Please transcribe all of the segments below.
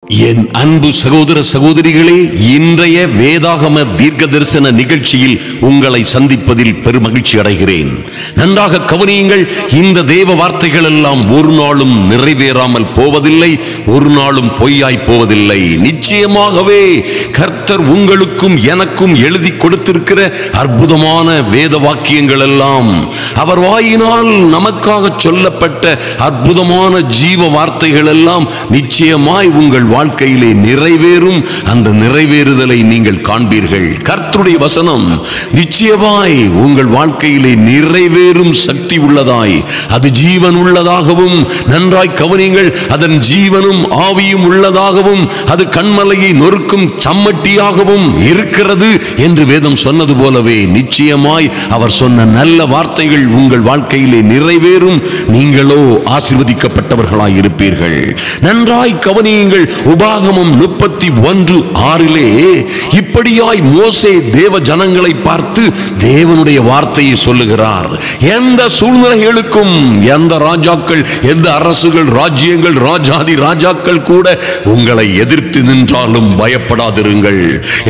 என் அன்பு சகோதர சகோதரிகளே, இன்றைய வேதாகம தீர்க்க தரிசன நிகழ்ச்சியில் உங்களை சந்திப்பதில் பெருமகிழ்ச்சி அடைகிறேன். நன்றாக கவனியுங்கள். இந்த தேவ வார்த்தைகள் எல்லாம் ஒரு நாளும் நிறைவேறாமல் போவதில்லை, ஒரு நாளும் பொய்யாய் போவதில்லை. நிச்சயமாகவே கர்த்தர் உங்களுக்கும் எனக்கும் எழுதி கொடுத்திருக்கிற அற்புதமான வேத வாக்கியங்கள் எல்லாம் அவர் வாயினால் நமக்காக சொல்லப்பட்ட அற்புதமான ஜீவ வார்த்தைகள் எல்லாம் நிச்சயமாய் உங்கள் வாழ்க்கையிலே நிறைவேறும். அந்த நிறைவேறுதலை நீங்கள் காண்பீர்கள். கர்த்தருடைய வசனம் நிச்சயமாய் உங்கள் வாழ்க்கையிலே நிறைவேறும் சக்தி உள்ளதாய், அது ஜீவன் உள்ளதாகவும், நன்றாய் கவனியுங்கள், அதன் ஜீவனும் ஆவியும் உள்ளதாகவும், அது கண்மலையை நொறுக்கும் சம்மட்டியாகவும் இருக்கிறது என்று வேதம் சொன்னது போலவே நிச்சயமாய் அவர் சொன்ன நல்ல வார்த்தைகள் உங்கள் வாழ்க்கையிலே நிறைவேறும். நீங்களோ ஆசீர்வதிக்கப்பட்டவர்களாய் இருப்பீர்கள். நன்றாய் கவனியுங்கள். உபாகமம் 31:6 இப்படியாய் மோசே தேவ ஜனங்களை பார்த்து தேவனுடைய வார்த்தையை சொல்லுகிறார். எந்த சூழ்நிலைகளுக்கும் எந்த ராஜாக்கள், எந்த அரசுகள், ராஜ்யங்கள், ராஜாதி ராஜாக்கள் கூட உங்களை எதிர்த்து நின்றாலும் பயப்படாதிருங்கள்.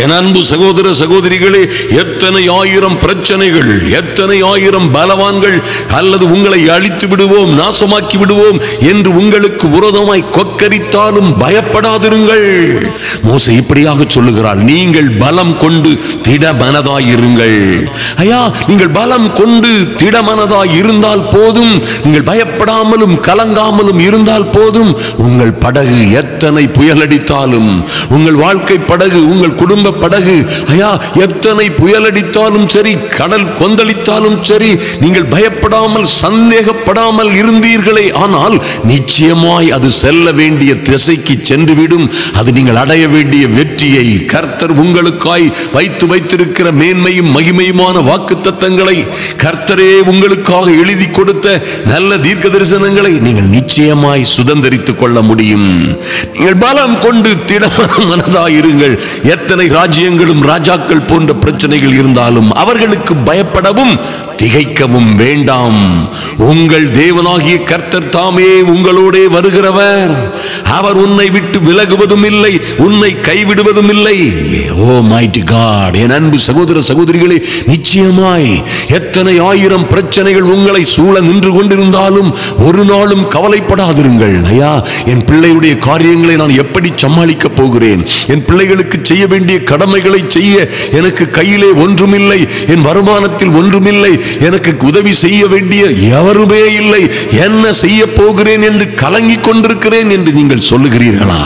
என் அன்பு சகோதர சகோதரிகளே, எத்தனை ஆயிரம் பிரச்சனைகள், எத்தனை ஆயிரம் பலவான்கள் அல்லது உங்களை அழித்து விடுவோம், நாசமாக்கி விடுவோம் என்று உங்களுக்கு விரோதமாய் கொக்கரித்தாலும் பயப்படாதிருங்கள். மோசே இப்படியாக சொல்லுகிறார், நீங்கள் பலம் கொண்டு திடமனதாயிருங்கள். ஐயா, நீங்கள் பலம் கொண்டு திடமனதாய் இருந்தால் போதும், நீங்கள் பயப்படாமலும் கலங்காமலும் இருந்தால் போதும். உங்கள் படகு எத்தனை புயலடித்தாலும், உங்கள் வாழ்க்கை படகு, உங்கள் குடும்ப படகு, ஐயா, எத்தனை புயலடித்தாலும் சரி, கடல் கொந்தளித்தாலும் சரி, நீங்கள் பயப்படாமல் சந்தேகப்படாமல் இருந்தீர்களே ஆனால் நிச்சயமாய் அது செல்ல வேண்டிய திசைக்கு சென்றுவிடும். அது நீங்கள் அடைய வேண்டிய வெற்றியை கர்த்தர் உங்களுக்காய் வைத்திருக்கிற மேன்மையும் மகிமையுமான வாக்குத்தத்தங்களை, கர்த்தரே உங்களுக்காக எழுதி கொடுத்த நல்ல தீர்க்க தரிசனங்களை நீங்கள் நிச்சயமாய் சுதந்தரித்துக் கொள்ள முடியும். நீங்கள் பலம் கொண்டு திடமனதாயிருங்கள். எத்தனை ராஜ்யங்களும் ராஜாக்கள் போன்ற பிரச்சனைகள் இருந்தாலும் அவர்களுக்கு பயப்படவும் திகைக்கவும் வேண்டாம். உங்கள் தேவனாகிய கர்த்தர் தாமே உங்களோடே வருகிறவர். அவர் உன்னை விட்டு விலகுவதும் இல்லை, உன்னை கைவிடுவதும் இல்லை. ஓ மைட்டி காட்! என் அன்பு சகோதர சகோதரிகளே, நிச்சயமாய் எத்தனை ஆயிரம் பிரச்சனைகள் உங்களை சூழ நின்று கொண்டிருந்தாலும் ஒரு நாளும் கவலைப்படாதிருங்கள். ஐயா, என் பிள்ளையுடைய காரியங்களை நான் எப்படி சமாளிக்க போகிறேன்? என் பிள்ளைகளுக்கு செய்ய வேண்டிய கடமைகளை செய்ய எனக்கு கையிலே ஒன்றுமில்லை, என் வருமானத்தில் ஒன்றுமில்லை, எனக்கு உதவி செய்ய வேண்டிய எவருமே இல்லை, என்ன செய்ய போகிறேன் என்று கலங்கிக் கொண்டிருக்கிறேன் என்று நீங்கள் சொல்லுகிறீர்களா?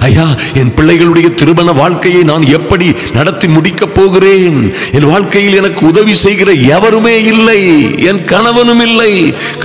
ஐயா, என் பிள்ளைகளுடைய திருமண வாழ்க்கையை நான் எப்படி நடத்தி முடிக்கப் போகிறேன்? என் வாழ்க்கையில் எனக்கு உதவி செய்கிற எவருமே இல்லை, என் கணவனும் இல்லை,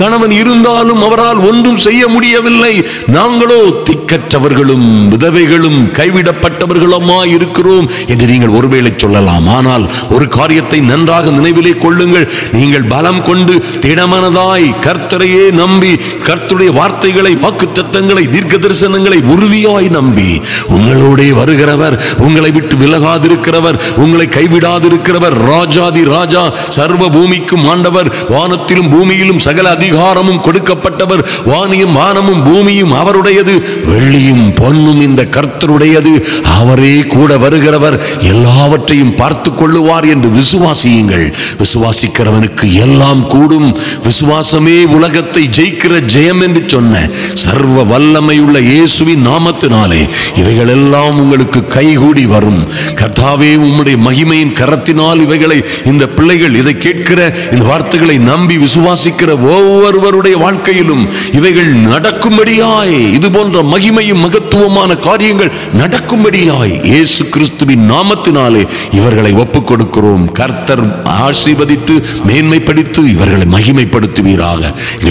கணவன் இருந்தாலும் அவரால் ஒன்றும் செய்ய முடியவில்லை. நாங்களோ திக்கற்றவர்களும் விதவைகளும் கைவிடப்பட்டவர்களுமா இருக்கிறோம் என்று நீங்கள் ஒருவேளை சொல்லலாம். ஆனால் ஒரு காரியத்தை நன்றாக நினைவிலே கொள்ளுங்கள். நீங்கள் பலம் கொண்டு திடமனதாய் கர்த்தரையே நம்பி, கர்த்தருடைய வார்த்தைகளை, வாக்குத்தத்தங்களை, தீர்க்க தரிசனங்களை உறுதியாய் நம்பி, உங்களோடே வருகிறவர், உங்களை விட்டு விலகாதிருக்கிறவர், உங்களை கைவிடாதிருக்கிறவர், ராஜாதி ராஜா, சர்வ பூமிக்கும் ஆண்டவர், வானத்திலும் பூமியிலும் சகல அதிகாரமும் கொடுக்கப்பட்டவர், வானியும் வானமும் பூமியும் அவருடையது, வெள்ளியும் பொன்னும் இந்த கர்த்தருடையது, அவரே கூட வருகிறவர், எல்லாவற்றையும் பார்த்து கொள்ளுவார் என்று விசுவாசியுங்கள். விசுவாசிக்கிறவனுக்கு எல்லாம் கூடும். விசுவாசமே உலகத்தை ஜெயிக்கிற ஜெயம் என்று சொன்ன சர்வ வல்லமையுள்ள இயேசுவின் நாமத்தினாலே இவைகள் எல்லாம் உங்களுக்கு கைகூடி வரும். கர்த்தாவே, உம்முடைய மகிமையின் கரத்தினால் இவைகளை, இந்த பிள்ளைகள் இதை கேட்கிற இந்த வார்த்தைகளை நம்பி விசுவாசிக்கிற ஒவ்வொருவருடைய வாழ்க்கையிலும் இவைகள் நடக்கும்படியாய், இது போன்ற மகிமையும் மகத்துவமான காரியங்கள் நடக்கும்படியாய் இயேசு கிறிஸ்துவின் நாமத்தினாலே இவர்களை ஒப்புக் கொடுக்கிறோம். கர்த்தர் ஆசீர்வதித்து மேன்மைப்படுத்தி இவர்களை மகிமைப்படுத்துவீராக.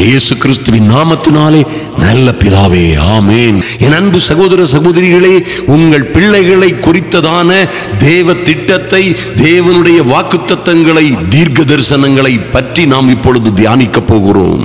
இயேசு கிறிஸ்துவின் நாமத்தினாலே நல்ல பிதாவே, ஆமென். என் அன்பு சகோதர சகோதரிகளே, உங்கள் பிள்ளைகளை குறித்ததான தேவ திட்டத்தை, தேவனுடைய வாக்குத்தத்தங்களை, தீர்க்க தரிசனங்களை பற்றி நாம் இப்பொழுது தியானிக்க போகிறோம்.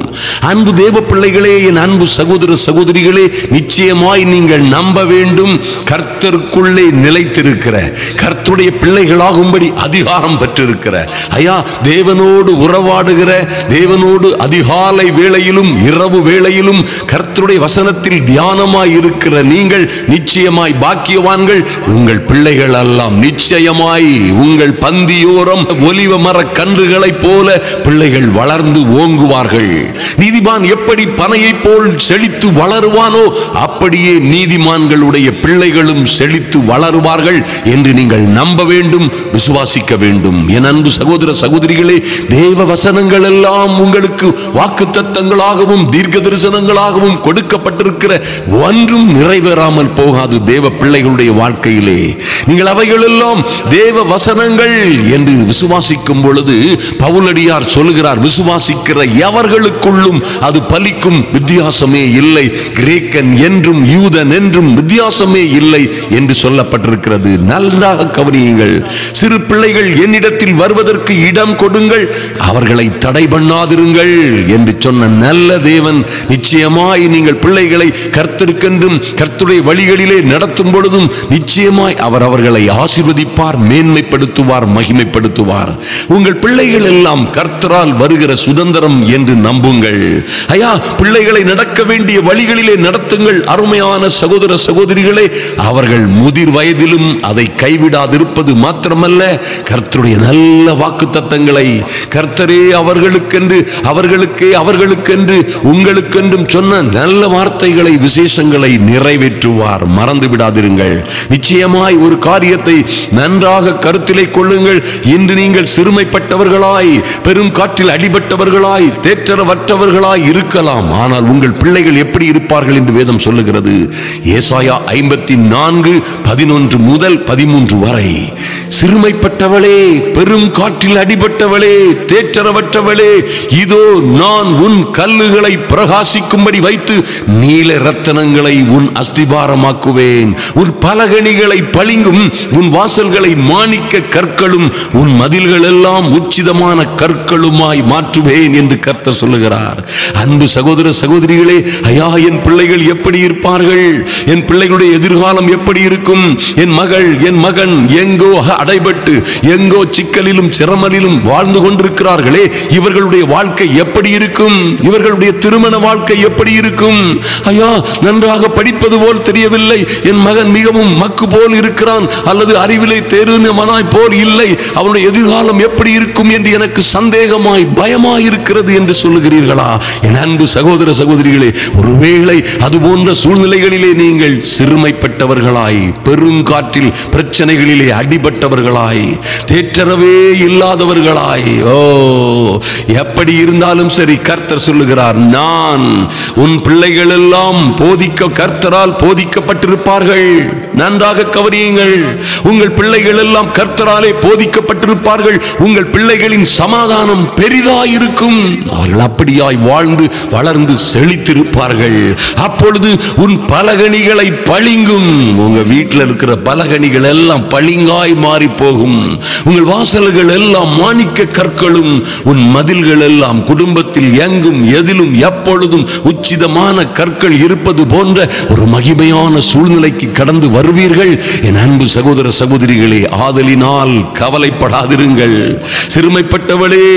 அன்பு தேவ பிள்ளைகளே, என் அன்பு சகோதர சகோதரிகளே, நிச்சயமாய் நீங்கள் நம்ப வேண்டும். கர்த்தருக்குள்ளே நிலைத்திருக்கிற, கர்த்தருடைய பிள்ளைகளாகும்படி அதிகாரம் பெற்றிருக்கிற, ஐயா, தேவனோடு உறவாடுகிற, தேவனோடு அதிகாலை வேளையிலும் இரவு வேளையிலும் கர்த்தருடைய வசனத்தில் தியானமாய் இருக்கிற நீங்கள் நீங்கள் நிச்சயமாய் பாக்கியவான்கள். உங்கள் பிள்ளைகள் எல்லாம் நிச்சயமாய் உங்கள் பந்தியோரம் ஒலிவ மர கன்றுகளைப் போல பிள்ளைகள் வளர்ந்து ஓங்குவார்கள். நீதிமான் எப்படி பனையை போல் செழித்து வளருவானோ அப்படியே நீதிமான்களுடைய பிள்ளைகளும் செழித்து வளருவார்கள் என்று நீங்கள் நம்ப வேண்டும், விசுவாசிக்க வேண்டும். என் அன்பு சகோதர சகோதரிகளே, தேவ வசனங்கள் எல்லாம் உங்களுக்கு வாக்குத்தத்தங்களாகவும் தீர்க்க தரிசனங்களாகவும் கொடுக்கப்பட்டிருக்கிற ஒன்றும் நிறைவேறாமல் போகாது. தேவ பிள்ளைகளுடைய வாழ்க்கையிலே நீங்கள் அவைகள் எல்லாம் தேவ வசனங்கள் என்று விசுவாசிக்கும் பொழுது பவுலடியார் சொல்லுகிறார், விசுவாசிக்கிற எவர்களுக்குள்ளும் அது பலிக்கும், வித்தியாசமே இல்லை. கிரேக்கன் என்றும் யூதன் என்றும் வித்தியாசமே இல்லை என்று சொல்லப்பட்டிருக்கிறது. நன்றாக கவனியுங்கள். சிறு பிள்ளைகள் என்னிடத்தில் வருவதற்கு இடம் கொடுங்கள், அவர்களை தடை பண்ணாதிருங்கள் என்று சொன்ன நல்ல தேவன் நிச்சயமாய் நீங்கள் பிள்ளைகளை கர்த்தருக்கென்றும் கர்த்தருடைய வழிகளிலே நடத்தும் பொழுதும் நிச்சயமாய் அவர் அவர்களை ஆசீர்வதிப்பார், மேன்மைப்படுத்துவார், மகிமைப்படுத்துவார். உங்கள் பிள்ளைகள் எல்லாம் கர்த்தரால் வருகிற சுதந்திரம் என்று நம்புங்கள். ஐயா, பிள்ளைகளை நடக்க வேண்டிய வழிகளிலே நடத்துங்கள். அருமையான சகோதர சகோதரிகளே, அவர்கள் முதிர் வயதிலும் அதை கைவிடாதிருப்பது மாத்திரமல்ல, கர்த்தருடைய நல்ல வாக்குத்தத்தங்களை கர்த்தரே அவர்களுக்கென்று அவர்களுக்கென்று உங்களுக்கென்றும் சொன்ன நல்ல வார்த்தைகளை விசேஷங்களை நிறைவேற்றுவார். மறந்து விடாதிருங்கள். நிச்சயமாய் ஒரு காரியத்தை நன்றாக கருத்திலே கொள்ளுங்கள். இன்று நீங்கள் சிறுமைப்பட்டவர்களாய், பெரும் காற்றில் அடிபட்டவர்களாய், தேற்றரவற்றவர்களாய் இருக்கலாம். ஆனால் உங்கள் பிள்ளைகள் எப்படி இருப்பார்கள் என்று வேதம் சொல்லுகிறது. ஏசாயா 54:11 முதல் 13 வரை, சிறுமைப்பட்டவளே, பெரும் காற்றில் அடிபட்டவளே, தேற்றரவற்றவளே, இதோ நான் உன் கல்லுகளை பிரகாசிக்கும்படி வைத்து நீல ரத்தனங்களை உன் அஸ்திபாரமாக்குவேன். உன் பலகணிகளை பளிங்கும், உன் வாசல்களை மாணிக்க கற்களும், உன் மதில்கள் எல்லாம் உச்சிதமான கற்களுமாய் மாற்றுவேன் என்று கர்த்தர் சொல்லுகிறார். அன்பு சகோதர சகோதரிகளே, ஐயா, என் பிள்ளைகள் எப்படி இருப்பார்கள்? என் பிள்ளைகளுடைய எதிர்காலம் எப்படி இருக்கும்? என் மகள், என் மகன் எங்கோ அடைபட்டு, எங்கோ சிக்கலிலும் சிரமலிலும் வாழ்ந்து கொண்டிருக்கிறார்களே, இவர்களுடைய வாழ்க்கை எப்படி இருக்கும்? இவர்களுடைய திருமண வாழ்க்கை எப்படி இருக்கும்? ஐயா, நன்றாக படிப்பது போல் தெரியவில்லை. என் மகன் மிகவும் மக்கு போல் இருக்கிறான், அல்லது அறிவிலே தேர்ந்தவனாய் போல் இல்லை. அவனுடைய எதிர்காலம் எப்படி இருக்கும் என்று எனக்கு சந்தேகமாய் பயமாய் இருக்கிறது என்று சொல்லுகிறீர்களா? என் அன்பு சகோதர சகோதரிகளே, ஒருவேளை அது போன்ற சூழ்நிலைகளிலே நீங்கள் சிறுமைப்பட்டவர்களாய், பெருங்காற்றில் பிரச்சனைகளிலே அடிபட்டவர்களாய், தேற்றரவே இல்லாதவர்களாய், எப்படி இருந்தாலும் சரி, கர்த்தர் சொல்லுகிறார், நான் உன் பிள்ளைகள் எல்லாம் கர்த்தரால் போதிக்கப்பட்டிருப்பார்கள். நன்றாக கவனியுங்கள். உங்கள் பிள்ளைகள் எல்லாம் கர்த்தராலே போதிக்கப்பட்டிருப்பார்கள். உங்கள் பிள்ளைகளின் சமாதானம் பெரிதாயிருக்கும். அவர்கள் அப்படியாய் வாழ்ந்து வளர்ந்து செழித்திருப்பார்கள். அப்பொழுது உன் பலகணிகளை பளிங்கும். உங்க வீட்டில் இருக்கிற பலகணிகள் எல்லாம் பளிங்காய் மாறி போகும். உங்கள் வாசல்கள் எல்லாம் மாணிக்க கற்களும், உன் மதில்கள் எல்லாம் குடும்பத்தில் எங்கும் எதிலும் எப்பொழுதும் உச்சிதமான கற்கள் இருப்பது போன்ற ஒரு மகிமையான சூழ்நிலைக்கு கடந்து வருவீர்கள். என் அன்பு சகோதர சகோதரிகளே, ஆதலினால் கவலைப்படாதிருங்கள். சிறுமைப்பட்டவளே,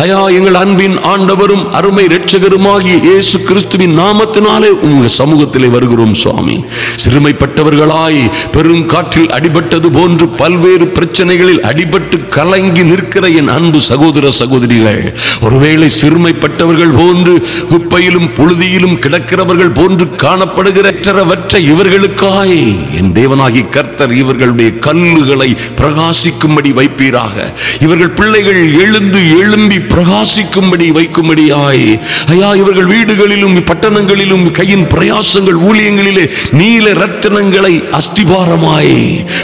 ஐயா, எங்கள் அன்பின் ஆண்டவரும் அருமை இரட்சகருமாகிய இயேசு கிறிஸ்துவின் நாமத்தினாலே உங்க சமூகத்திலே வருகிறோம் சுவாமி. சிறுமைப்பட்டவர்களாய், பெரும் காற்றில் அடிபட்டது போன்று பல்வேறு பிரச்சனைகளில் அடிபட்டு கலங்கி நிற்கிற என் அன்பு சகோதர சகோதரிகள், ஒருவேளை சிறுமைப்பட்டவர்கள் போன்று குப்பையிலும் புழுதியிலும் கிடக்கிறவர்கள் போன்று காணப்படுகிற இவர்களுக்காய் என் தேவனாகி கர்த்தர் இவர்களுடைய கல்லுகளை பிரகாசிக்கும்படி வைப்பீராக. இவர்கள் பிள்ளைகள் எழும்பி பிரகாசிக்கும்படி வைக்கும்படியாய், ஐயா, இவர்கள் வீடுகளிலும் பட்டணங்களிலும் கையின் பிரயாசங்கள் ஊழியங்களிலே நீல ரத்தினங்களை அஸ்திபாரமாய்,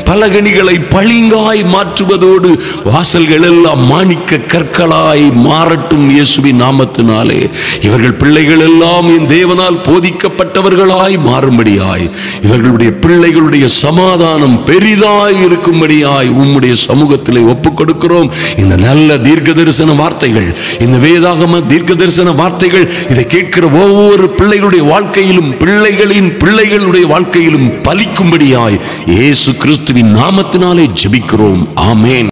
பலகணிகளை பளிங்காய் மாற்றுவதோடு வாசல்கள் எல்லாம் மாணிக்க கற்களாய் மாறட்டும் இயேசுவின் நாமத்தினாலே. இவர்கள் பிள்ளைகள் எல்லாம் என் தேவனால் போதிக்கப்பட்டவர்களாய் மாறும்படியாய், இவர்களுடைய பிள்ளைகளுடைய சமாதானம் பெரிதாய் இருக்கும்படியாய் உம்முடைய சமூகத்திலே ஒப்புக் கொடுக்கிறோம். இந்த நல்ல தீர்க்க தரிசன வார்த்தைகள், இந்த வேதாகம தீர்க்க தரிசன வார்த்தைகள், இதை கேட்கிற ஒவ்வொரு பிள்ளைகளுடைய வாழ்க்கையிலும், பிள்ளைகளுடைய வாழ்க்கையிலும் பலிக்கும்படியாய் இயேசு கிறிஸ்துவின் நாமத்தினாலே ஜெபிக்கிறோம். ஆமென்.